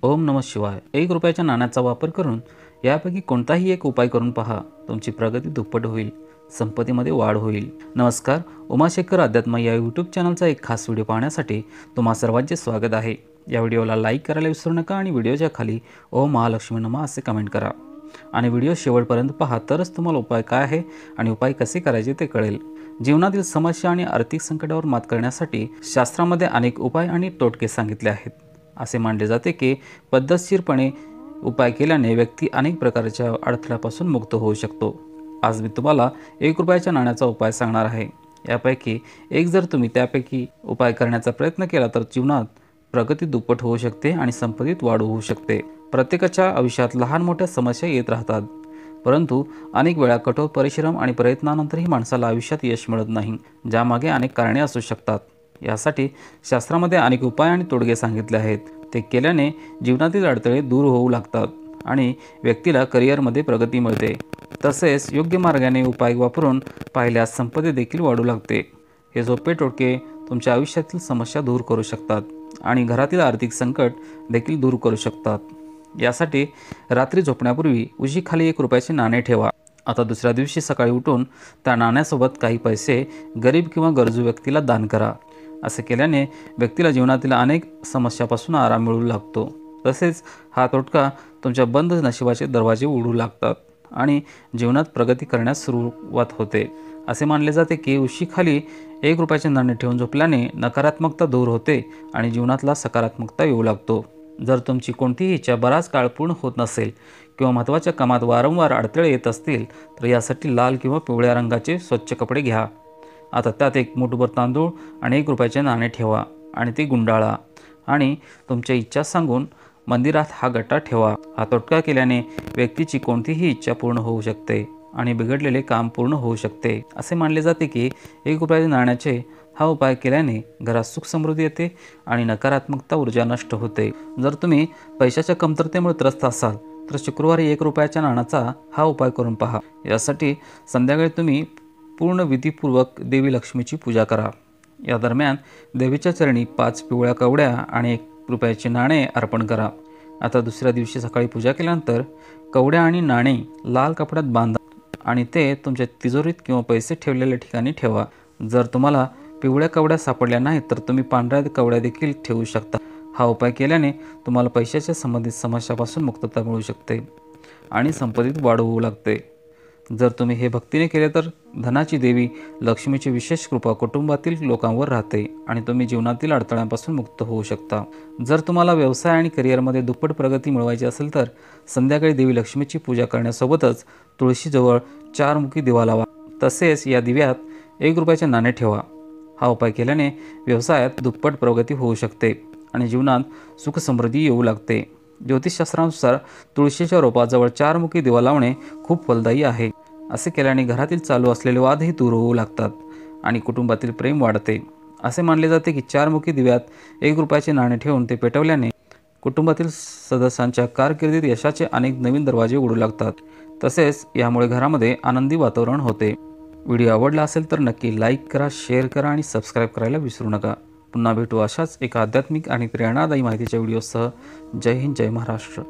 ओम नमः शिवाय। 1 रुपयाच्या नाण्याचा वापर करून यापैकी कोणताही एक उपाय करून पहा, तुमची प्रगती दुप्पट होईल, संपत्तीमध्ये वाढ होईल। नमस्कार, उमाशेखर अध्यात्म या यूट्यूब चॅनलचा एक खास व्हिडिओ पाहण्यासाठी तुम्हा सर्वांचे स्वागत आहे। या व्हिडिओला लाईक करायला विसरू नका आणि व्हिडिओच्या खाली ओम महालक्ष्मी नमः असे कमेंट करा आणि व्हिडिओ शेवटपर्यंत पहा, तरच तुम्हाला उपाय काय आहे आणि उपाय कसे करायचे ते कळेल। जीवनातील समस्या आणि आर्थिक संकटावर मात करण्यासाठी शास्त्रामध्ये अनेक उपाय आणि टोटके सांगितले आहेत। असे मानले जाते की पद्धतशीरपणे उपाय केल्याने व्यक्ती अनेक प्रकारच्या अडथळ्यापासून मुक्त होऊ शकतो। आज मी तुम्हाला 1 रुपयाच्या नाण्याचा उपाय सांगणार आहे। यापैकी एक जर तुम्ही त्यापैकी उपाय करण्याचा प्रयत्न केला तर जीवनात प्रगती दुप्पट होऊ शकते आणि संपत्तीत वाढ होऊ शकते। प्रत्येकाच्या आयुष्यात लहान मोठ्या समस्या येत राहतात, परंतु अनेक वेळा कठोर परिश्रम आणि प्रयत्नानंतरही माणसाला आयुष्यात यश मिळत नाही, ज्यामागे अनेक कारणे असू शकतात। यासाठी शास्त्रामध्ये अनेक उपाय आणि तोडगे सांगितले आहेत। ते केल्याने जीवनातील अडथळे दूर होऊ लागतात आणि व्यक्तीला करिअरमध्ये प्रगती मिळते। तसेच योग्य मार्गाने उपाय वापरून पाहिल्यास संपत्ती देखील वाढू लागते। हे सोपे टोटके तुमच्या आयुष्यातील समस्या दूर करू शकतात आणि घरातील आर्थिक संकट देखील दूर करू शकतात। यासाठी रात्री झोपण्यापूर्वी उशीखाली 1 रुपयाचे नाणे ठेवा। आता दुसऱ्या दिवशी सकाळी उठून त्या नाण्यासोबत काही पैसे गरीब किंवा गरजू व्यक्तीला दान करा। असे केल्याने व्यक्तीला जीवनातील अनेक समस्यापासून आराम मिळू लागतो। तसेच हा तोटका तुमच्या बंद नशिबाचे दरवाजे उघडू लागतात आणि जीवनात प्रगती करण्यास सुरुवात होते। असे मानले जाते की उशीखाली 1 रुपयाचे नाणे ठेवून झोपल्याने नकारात्मकता दूर होते आणि जीवनातला सकारात्मकता येऊ लागतो। जर तुमची कोणतीही इच्छा बराच काळ पूर्ण होत नसेल किंवा महत्त्वाच्या कामात वारंवार अडथळे येत असतील तर यासाठी लाल किंवा पिवळ्या रंगाचे स्वच्छ कपडे घ्या। आता त्यात 1 मूठभर तांदूळ आणि 1 रुपयाचे नाणे ठेवा आणि ते गुंडाळा आणि तुमच्या इच्छा सांगून मंदिरात हा गट्टा ठेवा। हा तोटका केल्याने व्यक्तीची कोणतीही इच्छा पूर्ण होऊ शकते आणि बिघडलेले काम पूर्ण होऊ शकते। असे मानले जाते की 1 रुपयाच्या नाण्याचे हा उपाय केल्याने घरात सुख समृद्धी येते आणि नकारात्मकता ऊर्जा नष्ट होते। जर तुम्ही पैशाच्या कमतरतेमुळे त्रस्त असाल तर शुक्रवारी 1 रुपयाच्या नाण्याचा हा उपाय करून पहा। यासाठी संध्याकाळी तुम्ही पूर्ण विधीपूर्वक देवी लक्ष्मीची पूजा करा। या दरम्यान देवीच्या चरणी 5 पिवळ्या कवड्या आणि 1 रुपयाचे नाणे अर्पण करा। आता दुसऱ्या दिवशी सकाळी पूजा केल्यानंतर कवड्या आणि नाणे लाल कपड्यात बांधा आणि ते तुमच्या तिजोरीत किंवा पैसे ठेवलेल्या ठिकाणी ठेवा। जर तुम्हाला पिवळ्या कवड्या सापडल्या नाहीत तर तुम्ही पांढऱ्या कवड्या देखील ठेवू शकता। हा उपाय केल्याने तुम्हाला पैशाच्या संबंधित समस्यापासून मुक्तता मिळू शकते आणि संपत्तीत वाढ होऊ लागते। जर तुम्ही हे भक्तीने केले तर धनाची देवी लक्ष्मीची विशेष कृपा कुटुंबातील लोकांवर राहते आणि तुम्ही जीवनातील अडथळ्यांपासून मुक्त होऊ शकता। जर तुम्हाला व्यवसाय आणि करिअरमध्ये दुप्पट प्रगती मिळवायची असेल तर संध्याकाळी देवी लक्ष्मीची पूजा करण्यासोबतच तुळशीजवळ 4 मुखी दिवा लावा। तसेच या दिव्यात 1 रुपयाचे नाणे ठेवा। हा उपाय केल्याने व्यवसायात दुप्पट प्रगती होऊ शकते आणि जीवनात सुख समृद्धी येऊ लागते। ज्योतिषशास्त्रानुसार तुळशीच्या रोपाजवळ 4 मुखी दिवा लावणे खूप फलदायी आहे। असे केल्याने घरातील चालू असलेले वादही दूर होऊ लागतात आणि कुटुंबातील प्रेम वाढते। असे मानले जाते की 4 मुखी दिव्यात 1 रुपयाचे नाणे ठेवून ते पेटवल्याने कुटुंबातील सदस्यांच्या कारकिर्दीत यशाचे अनेक नवीन दरवाजे उघडू लागतात। तसेच यामुळे घरामध्ये आनंदी वातावरण होते। व्हिडिओ आवडला असेल तर नक्की लाईक करा, शेअर करा आणि सबस्क्राईब करायला विसरू नका। पुन्हा भेटू अशाच एका आध्यात्मिक आणि प्रेरणादायी माहितीच्या व्हिडिओसह। जय हिंद, जय महाराष्ट्र।